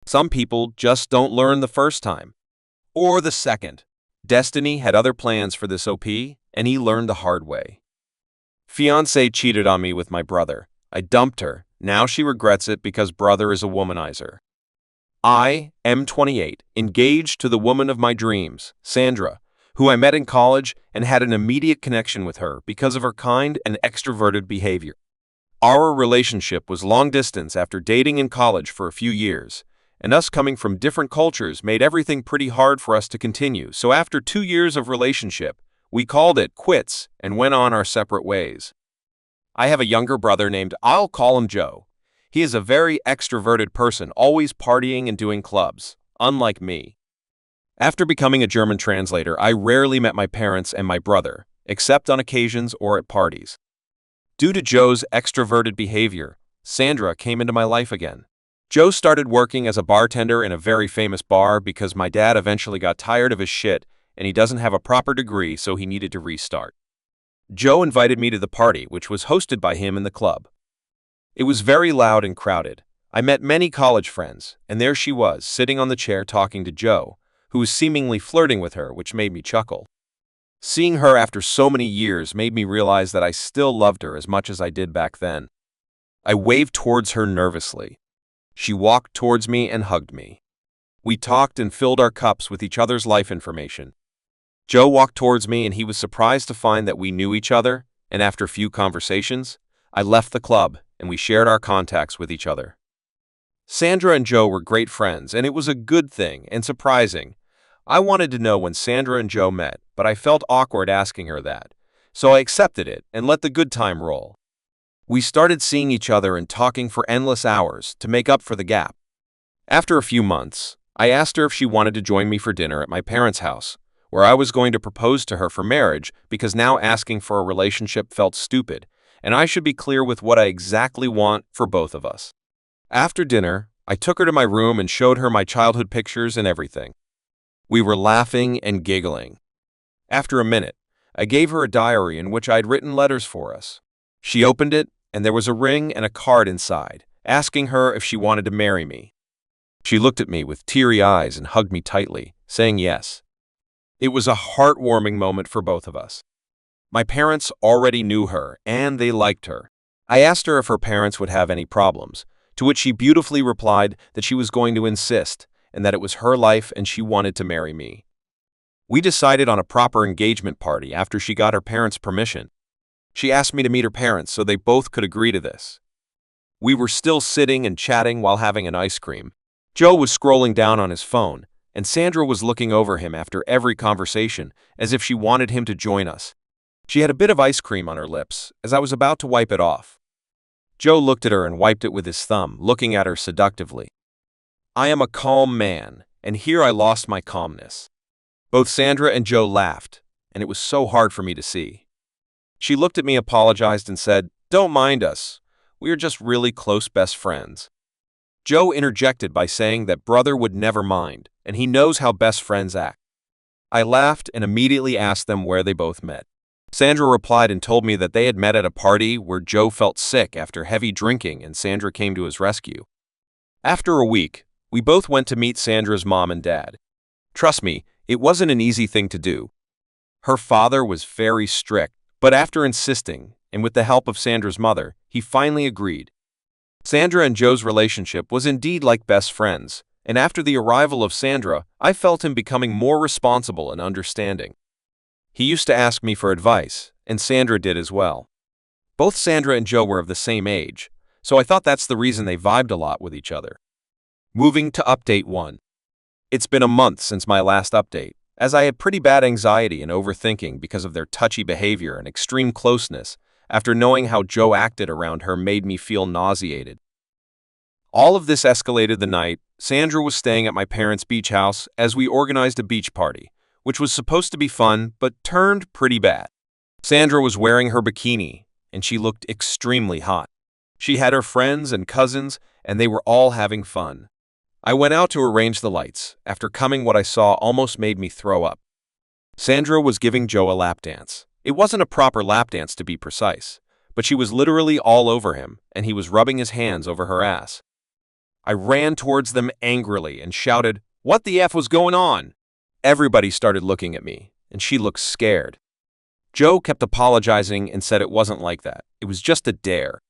Some people just don't learn the first time. Or the second. Destiny had other plans for this OP, and he learned the hard way. Fiancé cheated on me with my brother. I dumped her. Now she regrets it because brother is a womanizer. I am 28, engaged to the woman of my dreams, Sandra, who I met in college and had an immediate connection with her because of her kind and extroverted behavior. Our relationship was long distance after dating in college for a few years, and us coming from different cultures made everything pretty hard for us to continue, so after 2 years of relationship, we called it quits and went on our separate ways. I have a younger brother named, I'll call him Joe. He is a very extroverted person, always partying and doing clubs, unlike me. After becoming a German translator, I rarely met my parents and my brother, except on occasions or at parties. Due to Joe's extroverted behavior, Sandra came into my life again. Joe started working as a bartender in a very famous bar because my dad eventually got tired of his shit and he doesn't have a proper degree, so he needed to restart. Joe invited me to the party, which was hosted by him in the club. It was very loud and crowded. I met many college friends, and there she was, sitting on the chair talking to Joe, who was seemingly flirting with her, which made me chuckle. Seeing her after so many years made me realize that I still loved her as much as I did back then. I waved towards her nervously. She walked towards me and hugged me. We talked and filled our cups with each other's life information. Joe walked towards me and he was surprised to find that we knew each other, and after a few conversations, I left the club and we shared our contacts with each other. Sandra and Joe were great friends, and it was a good thing and surprising. I wanted to know when Sandra and Joe met, but I felt awkward asking her that, so I accepted it and let the good time roll. We started seeing each other and talking for endless hours to make up for the gap. After a few months, I asked her if she wanted to join me for dinner at my parents' house, where I was going to propose to her for marriage because now asking for a relationship felt stupid, and I should be clear with what I exactly want for both of us. After dinner, I took her to my room and showed her my childhood pictures and everything. We were laughing and giggling. After a minute, I gave her a diary in which I'd written letters for us. She opened it, and there was a ring and a card inside, asking her if she wanted to marry me. She looked at me with teary eyes and hugged me tightly, saying yes. It was a heartwarming moment for both of us. My parents already knew her, and they liked her. I asked her if her parents would have any problems, to which she beautifully replied that she was going to insist, and that it was her life and she wanted to marry me. We decided on a proper engagement party after she got her parents' permission. She asked me to meet her parents so they both could agree to this. We were still sitting and chatting while having an ice cream. Joe was scrolling down on his phone, and Sandra was looking over him after every conversation as if she wanted him to join us. She had a bit of ice cream on her lips as I was about to wipe it off. Joe looked at her and wiped it with his thumb, looking at her seductively. I am a calm man, and here I lost my calmness. Both Sandra and Joe laughed, and it was so hard for me to see. She looked at me, apologized, and said, "Don't mind us. We are just really close best friends." Joe interjected by saying that brother would never mind, and he knows how best friends act. I laughed and immediately asked them where they both met. Sandra replied and told me that they had met at a party where Joe felt sick after heavy drinking and Sandra came to his rescue. After a week, we both went to meet Sandra's mom and dad. Trust me, it wasn't an easy thing to do. Her father was very strict, but after insisting, and with the help of Sandra's mother, he finally agreed. Sandra and Joe's relationship was indeed like best friends, and after the arrival of Sandra, I felt him becoming more responsible and understanding. He used to ask me for advice, and Sandra did as well. Both Sandra and Joe were of the same age, so I thought that's the reason they vibed a lot with each other. Moving to Update 1. It's been a month since my last update, as I had pretty bad anxiety and overthinking because of their touchy behavior and extreme closeness. After knowing how Joe acted around her made me feel nauseated. All of this escalated the night Sandra was staying at my parents' beach house as we organized a beach party, which was supposed to be fun but turned pretty bad. Sandra was wearing her bikini, and she looked extremely hot. She had her friends and cousins, and they were all having fun. I went out to arrange the lights. After coming, what I saw almost made me throw up. Sandra was giving Joe a lap dance. It wasn't a proper lap dance to be precise, but she was literally all over him, and he was rubbing his hands over her ass. I ran towards them angrily and shouted, "What the F was going on?" Everybody started looking at me, and she looked scared. Joe kept apologizing and said it wasn't like that. It was just a dare.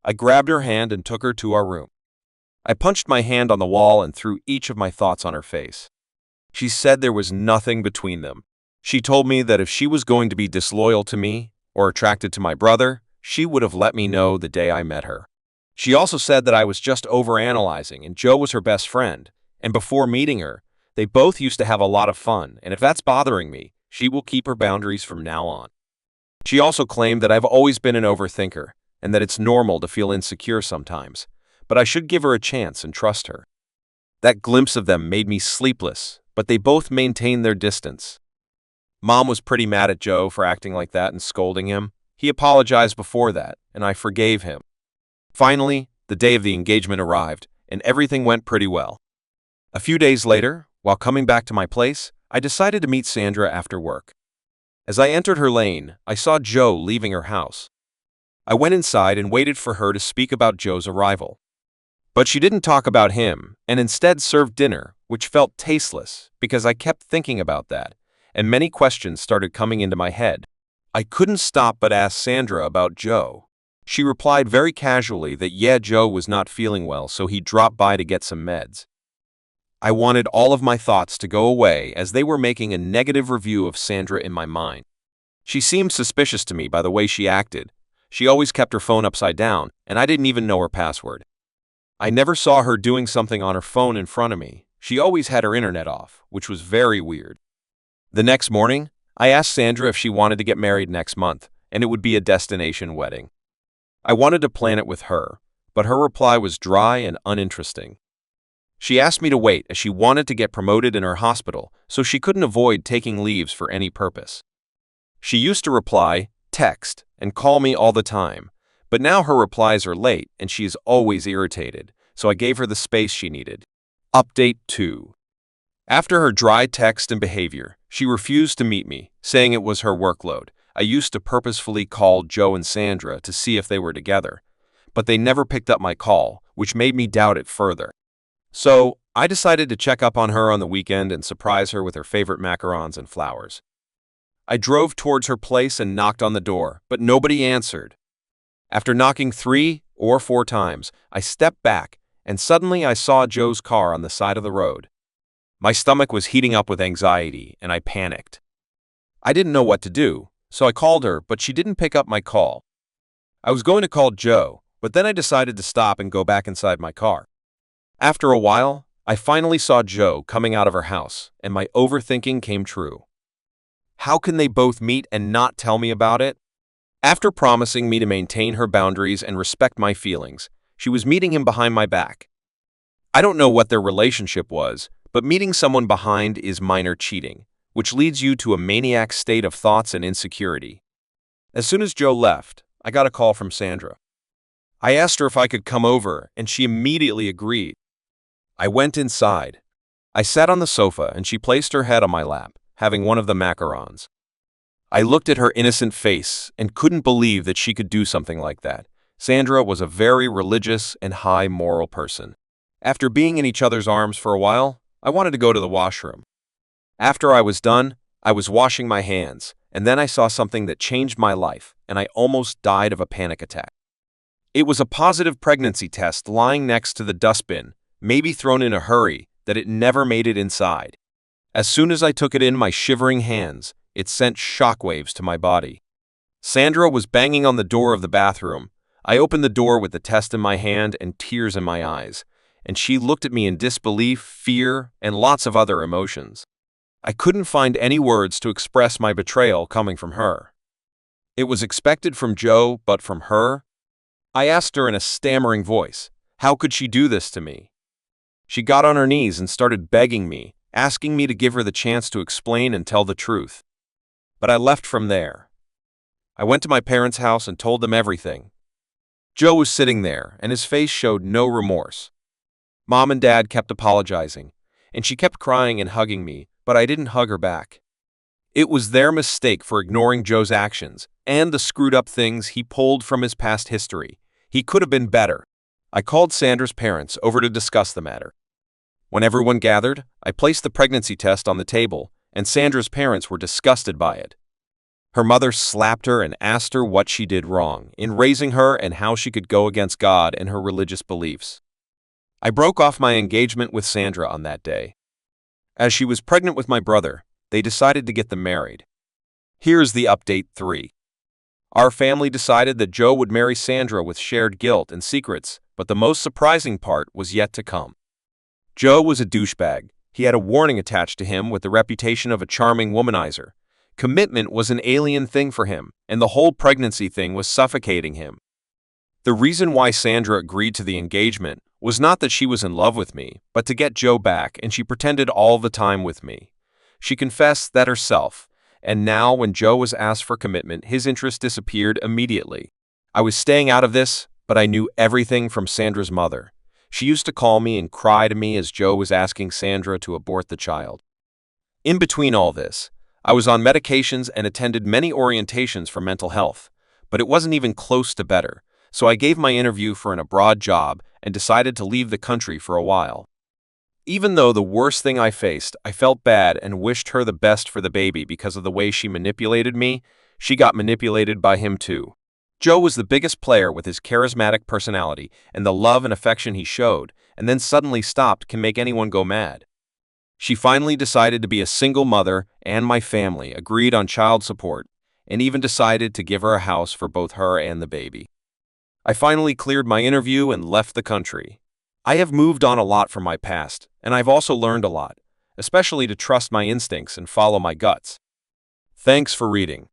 I grabbed her hand and took her to our room. I punched my hand on the wall and threw each of my thoughts on her face. She said there was nothing between them. She told me that if she was going to be disloyal to me or attracted to my brother, she would have let me know the day I met her. She also said that I was just overanalyzing and Joe was her best friend, and before meeting her, they both used to have a lot of fun, and if that's bothering me, she will keep her boundaries from now on. She also claimed that I've always been an overthinker, and that it's normal to feel insecure sometimes, but I should give her a chance and trust her. That glimpse of them made me sleepless, but they both maintained their distance. Mom was pretty mad at Joe for acting like that and scolding him. He apologized before that, and I forgave him. Finally, the day of the engagement arrived, and everything went pretty well. A few days later, while coming back to my place, I decided to meet Sandra after work. As I entered her lane, I saw Joe leaving her house. I went inside and waited for her to speak about Joe's arrival. But she didn't talk about him, and instead served dinner, which felt tasteless because I kept thinking about that, and many questions started coming into my head. I couldn't stop but ask Sandra about Joe. She replied very casually that Joe was not feeling well, so he dropped by to get some meds. I wanted all of my thoughts to go away as they were making a negative review of Sandra in my mind. She seemed suspicious to me by the way she acted. She always kept her phone upside down, and I didn't even know her password. I never saw her doing something on her phone in front of me. She always had her internet off, which was very weird. The next morning, I asked Sandra if she wanted to get married next month, and it would be a destination wedding. I wanted to plan it with her, but her reply was dry and uninteresting. She asked me to wait as she wanted to get promoted in her hospital, so she couldn't avoid taking leaves for any purpose. She used to reply, text, and call me all the time, but now her replies are late and she is always irritated, so I gave her the space she needed. Update 2. After her dry text and behavior, she refused to meet me, saying it was her workload. I used to purposefully call Joe and Sandra to see if they were together, but they never picked up my call, which made me doubt it further. So, I decided to check up on her on the weekend and surprise her with her favorite macarons and flowers. I drove towards her place and knocked on the door, but nobody answered. After knocking 3 or 4 times, I stepped back, and suddenly I saw Joe's car on the side of the road. My stomach was heating up with anxiety, and I panicked. I didn't know what to do, so I called her, but she didn't pick up my call. I was going to call Joe, but then I decided to stop and go back inside my car. After a while, I finally saw Joe coming out of her house, and my overthinking came true. How can they both meet and not tell me about it? After promising me to maintain her boundaries and respect my feelings, she was meeting him behind my back. I don't know what their relationship was, but meeting someone behind is minor cheating, which leads you to a maniac state of thoughts and insecurity. As soon as Joe left, I got a call from Sandra. I asked her if I could come over, and she immediately agreed. I went inside. I sat on the sofa and she placed her head on my lap, having one of the macarons. I looked at her innocent face and couldn't believe that she could do something like that. Sandra was a very religious and high moral person. After being in each other's arms for a while, I wanted to go to the washroom. After I was done, I was washing my hands, and then I saw something that changed my life, and I almost died of a panic attack. It was a positive pregnancy test lying next to the dustbin, maybe thrown in a hurry that it never made it inside. As soon as I took it in my shivering hands, it sent shockwaves to my body. Sandra was banging on the door of the bathroom. I opened the door with the test in my hand and tears in my eyes, and she looked at me in disbelief, fear, and lots of other emotions. I couldn't find any words to express my betrayal coming from her. It was expected from Joe, but from her? I asked her in a stammering voice, how could she do this to me? She got on her knees and started begging me, asking me to give her the chance to explain and tell the truth. But I left from there. I went to my parents' house and told them everything. Joe was sitting there, and his face showed no remorse. Mom and Dad kept apologizing, and she kept crying and hugging me, but I didn't hug her back. It was their mistake for ignoring Joe's actions and the screwed-up things he pulled from his past history. He could have been better. I called Sandra's parents over to discuss the matter. When everyone gathered, I placed the pregnancy test on the table, and Sandra's parents were disgusted by it. Her mother slapped her and asked her what she did wrong in raising her and how she could go against God and her religious beliefs. I broke off my engagement with Sandra on that day. As she was pregnant with my brother, they decided to get them married. Here's the update 3. Our family decided that Joe would marry Sandra with shared guilt and secrets, but the most surprising part was yet to come. Joe was a douchebag. He had a warning attached to him with the reputation of a charming womanizer. Commitment was an alien thing for him, and the whole pregnancy thing was suffocating him. The reason why Sandra agreed to the engagement was not that she was in love with me, but to get Joe back, and she pretended all the time with me. She confessed that herself, and now when Joe was asked for commitment, his interest disappeared immediately. I was staying out of this, but I knew everything from Sandra's mother. She used to call me and cry to me as Joe was asking Sandra to abort the child. In between all this, I was on medications and attended many orientations for mental health, but it wasn't even close to better, so I gave my interview for an abroad job and decided to leave the country for a while. Even though the worst thing I faced, I felt bad and wished her the best for the baby because of the way she manipulated me. She got manipulated by him too. Joe was the biggest player with his charismatic personality, and the love and affection he showed, and then suddenly stopped can make anyone go mad. She finally decided to be a single mother, and my family agreed on child support, and even decided to give her a house for both her and the baby. I finally cleared my interview and left the country. I have moved on a lot from my past, and I've also learned a lot, especially to trust my instincts and follow my guts. Thanks for reading.